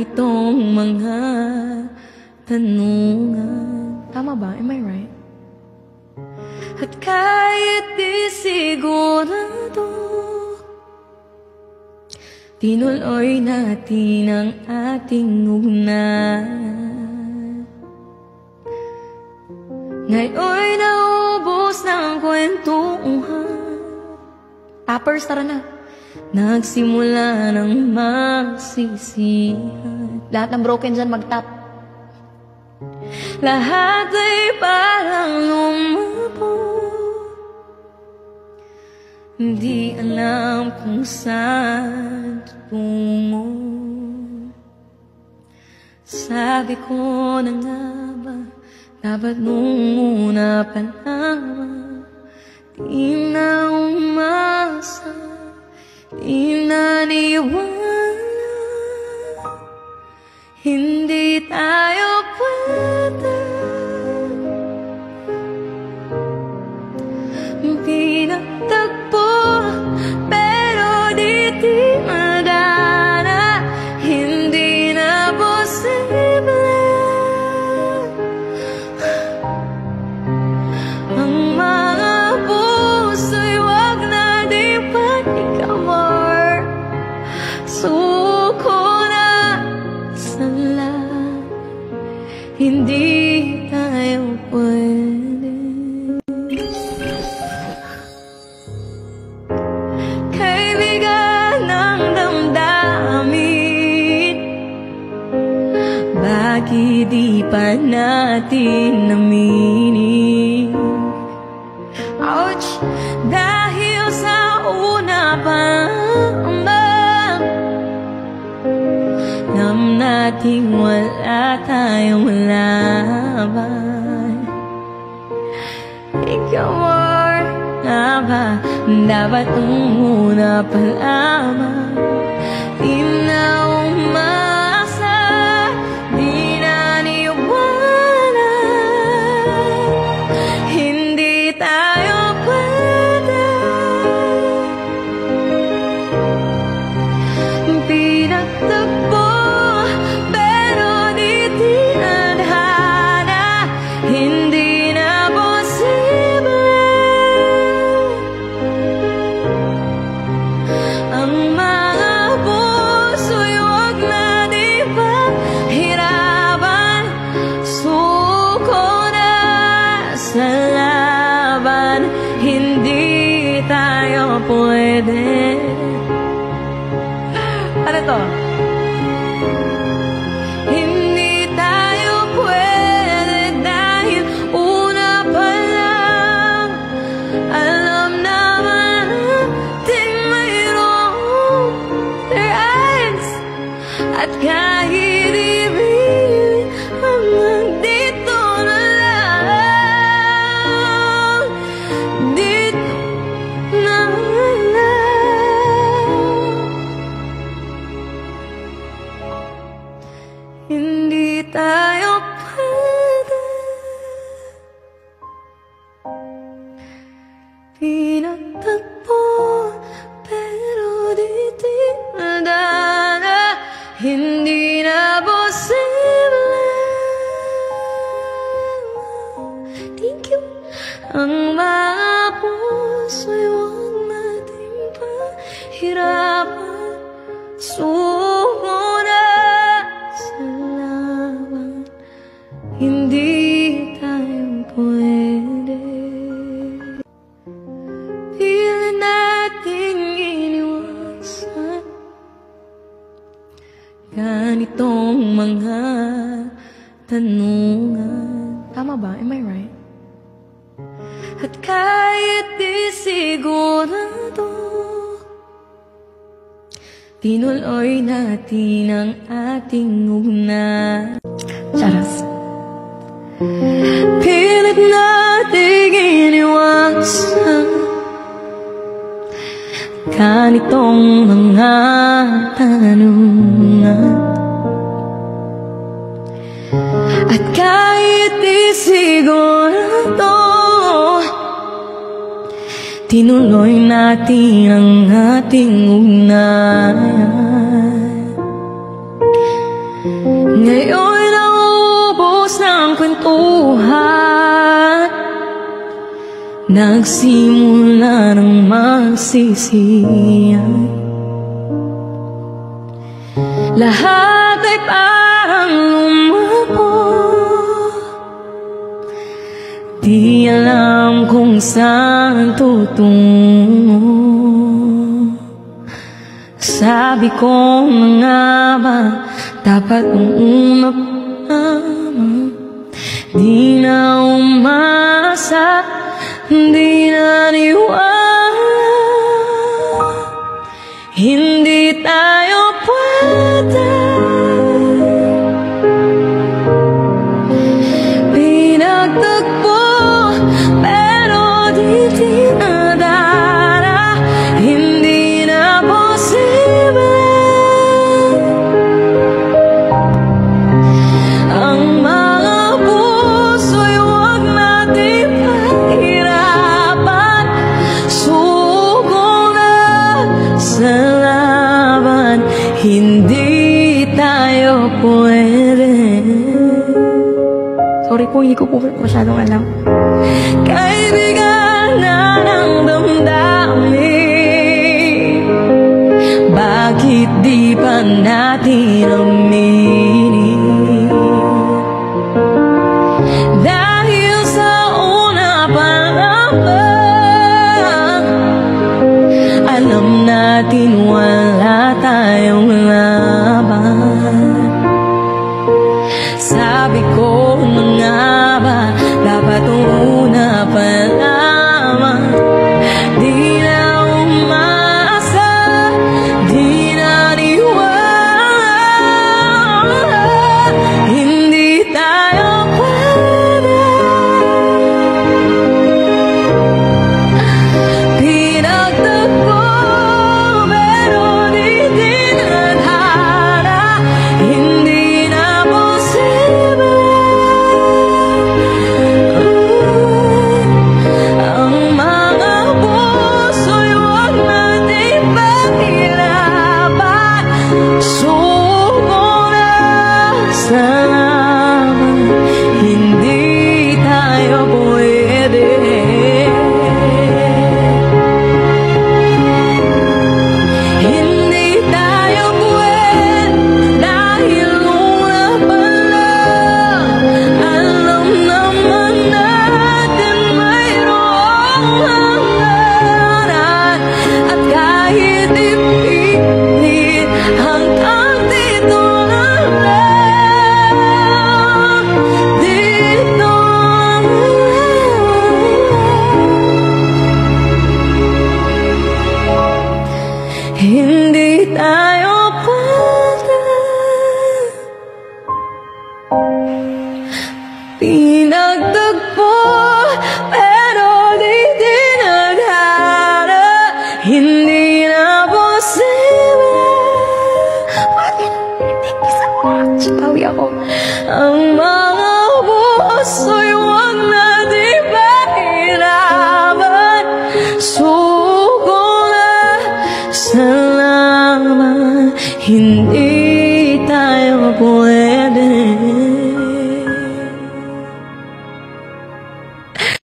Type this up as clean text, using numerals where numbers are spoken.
ganitong mga tanungan. Tama ba? Am I right? At kahit di sigurado, tinuloy natin ang ating ugnayan. Ngayon'y naubos ng kwentuhan. Tappers, tara na. Nagsimula ng magsisihan. Lahat ng broken dyan mag-tap. Lahat ay parang lumabog. Hindi alam kung saan tungo. Sabi ko na nga ba, dapat nung una pa naman, di na umasa, di na niwala. Hindi tayo pwede pinagtagpo, pero di madana. Hindi na posible ang mga puso'y wag na di panikamor. Suko na sa lahat, hindi tayo pwede. Kaibigan ng damdamin, bakit di pa natin naminin? Ouch! Dahil sa una pa alam nating wala tayong laban. Ikaw nga ba, dapat nung una pa lamang, di na umasa, di na niwala. Hindi tayo pwede pinagtagpo, pero di tinadhana. Hindi na posible ang mga puso'y wag na di pahirapan. Suko na sa laban, hindi tayo pwede. Ano to? Hindi tayo pwede dahil una pa lang alam naman natin mayroong rights. At kahit ibig hanggang dito na lang, dito na lang. Hindi tayo pwede pinagtagpo, pero di tinadhana. Hindi na posible. Thank you. Ang mga puso'y huwag natin pahirapan. Suko na sa laban, hindi tayo pwede. Pilit nating iniwasan ganitong mga tanungan. Tama ba? Am I right? At kahit di sigurado, tinuloy natin ang ating ugnayan. Charas. Pilit nating iniwasan ganitong mga tanungan. At kahit di sigurado, tinuloy natin ang ating ugnayan. nagsimula ng magsisiyan. Lahat ay parang lumabo, di alam kung saan tutungo. Sabi ko na nga ba, dapat nung una pa, di na umasa, di na niwala, hindi tayo pwede. Pinagtagpo pero di dinadara, hindi na posible. Ang mga puso'y huwag natin pahirapan, suko na sa laban, hindi tayo pwede. Sorry po, hindi ko po masyadong alam. Kaibigan na ng damdamin, bakit di pa natin aminin? Dahil sa una pa naman, alam natin wala tayong laban. Sabi ko na nga ba, dapat una pa lamang, di na umasa, di na niwala, hindi tayo pwede. Pinagtagpo pero di dinadhana, hindi na posible. Ang mga puso'y huwag natin pahirapan, suko na sa laban, hindi tayo pwede. Hindi tayo pwede dahil una pa lang, alam naman natin mayroong hangganan. At kahit ipilit hanggang dito na lang, dito na lang, hindi tayo pwede. Pinagtagpo pero di dinadhana, hindi na posible. Thank you so much. Bawi ako. Ang mga puso'y huwag natin pahirapan, suko na sa laman, hindi